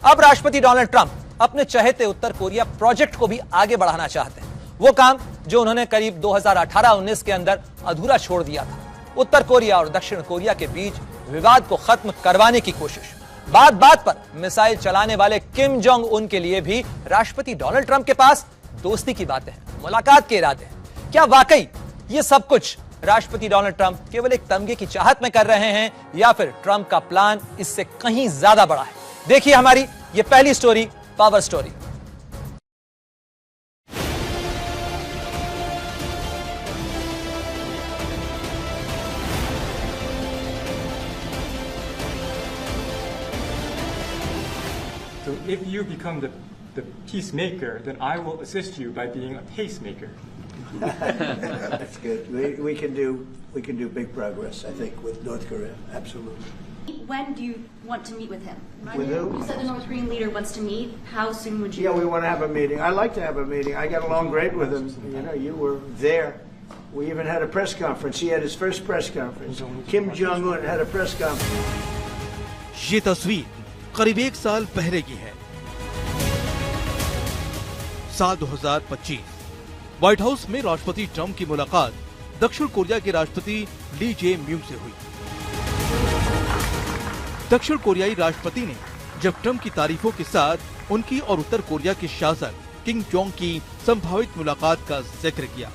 अब राष्ट्रपति Donald Trump अपने चहेते उत्तर कोरिया प्रोजेक्ट को भी आगे बढ़ाना चाहते हैं। वो काम जो उन्होंने करीब 2018-19 के अंदर अधूरा छोड़ दिया था। उत्तर कोरिया और दक्षिण कोरिया के बीच विवाद को खत्म करवाने की कोशिश। बात बात पर मिसाइल चलाने वाले किम जोंग उन के लिए भी राष्ट्रपति डोनाल्ड ट्रंप के पास दोस्ती की बातें हैं, मुलाकात के इरादे हैं। क्या वाकई ये सब कुछ राष्ट्रपति डोनाल्ड ट्रंप केवल एक तमगे की चाहत में कर रहे हैं या फिर ट्रंप का प्लान इससे कहीं ज्यादा बड़ा है? देखिए हमारी ये पहली story, power story. So if you become the peacemaker, then I will assist you by being a pacemaker. That's good. We can do big progress, I think, with North Korea. Absolutely. When do you want to meet with him? With who? You said the North Korean leader wants to meet. How soon would you? Yeah, we want to have a meeting. I like to have a meeting. I got along great with him. You know, you were there. We even had a press conference. He had his first press conference. Kim Jong-un had a press conference. ये तस्वीर करीब 1 साल पहले की है। साल 2025 white house में राष्ट्रपति ट्रंप की मुलाकात दक्षिण कोरिया के राष्ट्रपति ली जे म्यूंग से हुई। दक्षिण कोरियाई राष्ट्रपति ने जब ट्रंप की तारीफों के साथ उनकी और उत्तर कोरिया के शासक किम जोंग की संभावित मुलाकात का जिक्र किया।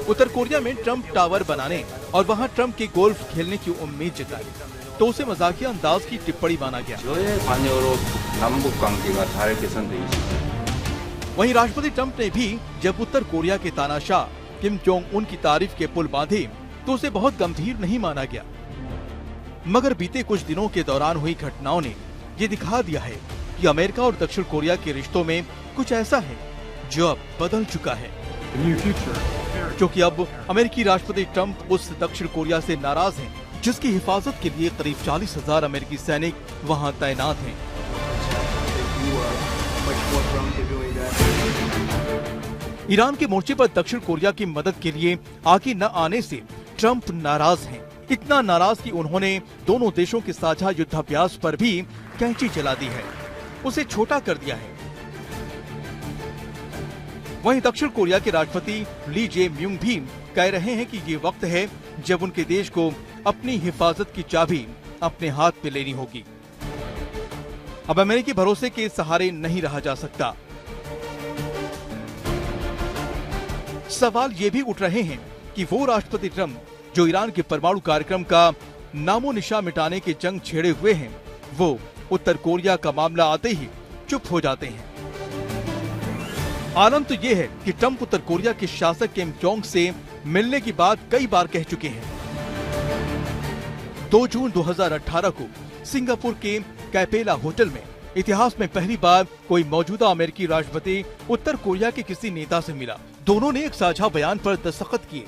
उत्तर कोरिया में ट्रंप टावर बनाने और वहां ट्रंप के गोल्फ खेलने की उम्मीद जताई तो उसे मजाकिया अंदाज की टिप्पणी माना गया। वहीं राष्ट्रपति ट्रंप ने भी जब उत्तर कोरिया के तानाशाह किम जोंग उन की तारीफ के पुल बांधे तो उसे बहुत गंभीर नहीं माना गया। मगर बीते कुछ दिनों के दौरान हुई घटनाओं ने ये दिखा दिया है कि अमेरिका और दक्षिण कोरिया के रिश्तों में कुछ ऐसा है जो अब बदल चुका है, क्योंकि अब अमेरिकी राष्ट्रपति ट्रंप उस दक्षिण कोरिया से नाराज हैं जिसकी हिफाजत के लिए करीब 40,000 अमेरिकी सैनिक वहां तैनात हैं। ईरान के मोर्चे पर दक्षिण कोरिया की मदद के लिए आगे न आने से ट्रंप नाराज हैं। इतना नाराज कि उन्होंने दोनों देशों के साझा युद्धाभ्यास पर भी कैंची चला दी है, उसे छोटा कर दिया है। वहीं दक्षिण कोरिया के राष्ट्रपति ली जे म्यूंग भी कह रहे हैं कि ये वक्त है जब उनके देश को अपनी हिफाजत की चाबी अपने हाथ में लेनी होगी। अब अमेरिकी भरोसे के सहारे नहीं रहा जा सकता। सवाल ये भी उठ रहे हैं कि वो राष्ट्रपति ट्रंप जो ईरान के परमाणु कार्यक्रम का नामो निशा मिटाने की जंग छेड़े हुए हैं, वो उत्तर कोरिया का मामला आते ही चुप हो जाते हैं। आनंद तो ये है कि ट्रंप उत्तर कोरिया के शासक किम जोंग से मिलने की बात कई बार कह चुके हैं। 2 जून 2018 को सिंगापुर के कैपेला होटल में इतिहास में पहली बार कोई मौजूदा अमेरिकी राष्ट्रपति उत्तर कोरिया के किसी नेता से मिला। दोनों ने एक साझा बयान पर दस्तखत किए।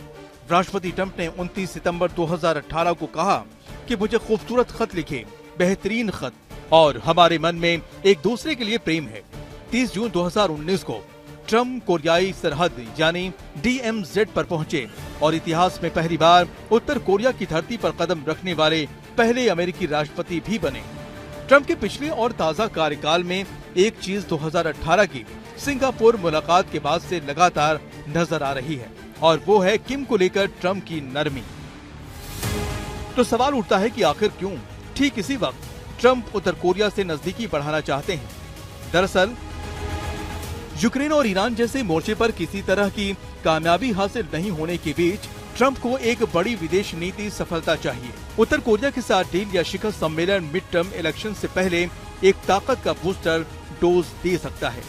राष्ट्रपति ट्रंप ने 29 सितंबर 2018 को कहा कि मुझे खूबसूरत खत लिखे, बेहतरीन खत, और हमारे मन में एक दूसरे के लिए प्रेम है। 30 जून 2019 को ट्रंप कोरियाई सरहद यानी DMZ पर पहुंचे और इतिहास में पहली बार उत्तर कोरिया की धरती पर कदम रखने वाले पहले अमेरिकी राष्ट्रपति भी बने। ट्रंप के पिछले और ताजा कार्यकाल में एक चीज 2018 की सिंगापुर मुलाकात के बाद से लगातार नजर आ रही है और वो है किम को लेकर ट्रंप की नरमी। तो सवाल उठता है कि आखिर क्यों ठीक इसी वक्त ट्रंप उत्तर कोरिया से नजदीकी बढ़ाना चाहते हैं। दरअसल यूक्रेन और ईरान जैसे मोर्चे पर किसी तरह की कामयाबी हासिल नहीं होने के बीच ट्रंप को एक बड़ी विदेश नीति सफलता चाहिए। उत्तर कोरिया के साथ डील या शिखर सम्मेलन मिड टर्म इलेक्शन से पहले एक ताकत का बूस्टर डोज दे सकता है।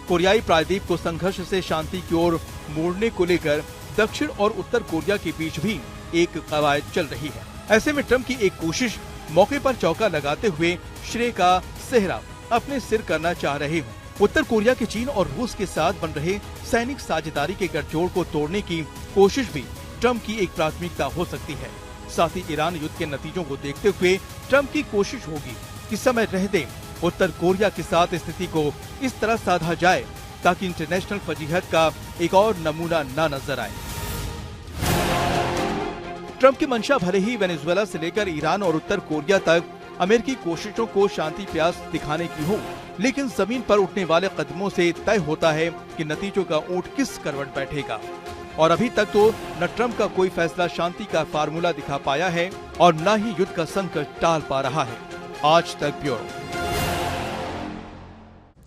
कोरियाई प्रायद्वीप को संघर्ष से शांति की ओर मोड़ने को लेकर दक्षिण और उत्तर कोरिया के बीच भी एक कवायद चल रही है। ऐसे में ट्रंप की एक कोशिश मौके पर चौका लगाते हुए श्रेय का सेहरा अपने सिर करना चाह रहे हैं। उत्तर कोरिया के चीन और रूस के साथ बन रहे सैनिक साझेदारी के गठजोड़ को तोड़ने की कोशिश भी ट्रंप की एक प्राथमिकता हो सकती है। साथ ही ईरान युद्ध के नतीजों को देखते हुए ट्रंप की कोशिश होगी कि समय रहते उत्तर कोरिया के साथ स्थिति को इस तरह साधा जाए ताकि इंटरनेशनल फजीहत का एक और नमूना न नजर आए। ट्रंप की मंशा भले ही वेनेजुएला से लेकर ईरान और उत्तर कोरिया तक अमेरिकी कोशिशों को शांति प्यास दिखाने की हो, लेकिन जमीन पर उठने वाले कदमों से तय होता है कि नतीजों का ऊंट किस करवट बैठेगा। और अभी तक तो न ट्रंप का कोई फैसला शांति का फार्मूला दिखा पाया है और न ही युद्ध का संकट टाल पा रहा है। आज तक ब्यूरो।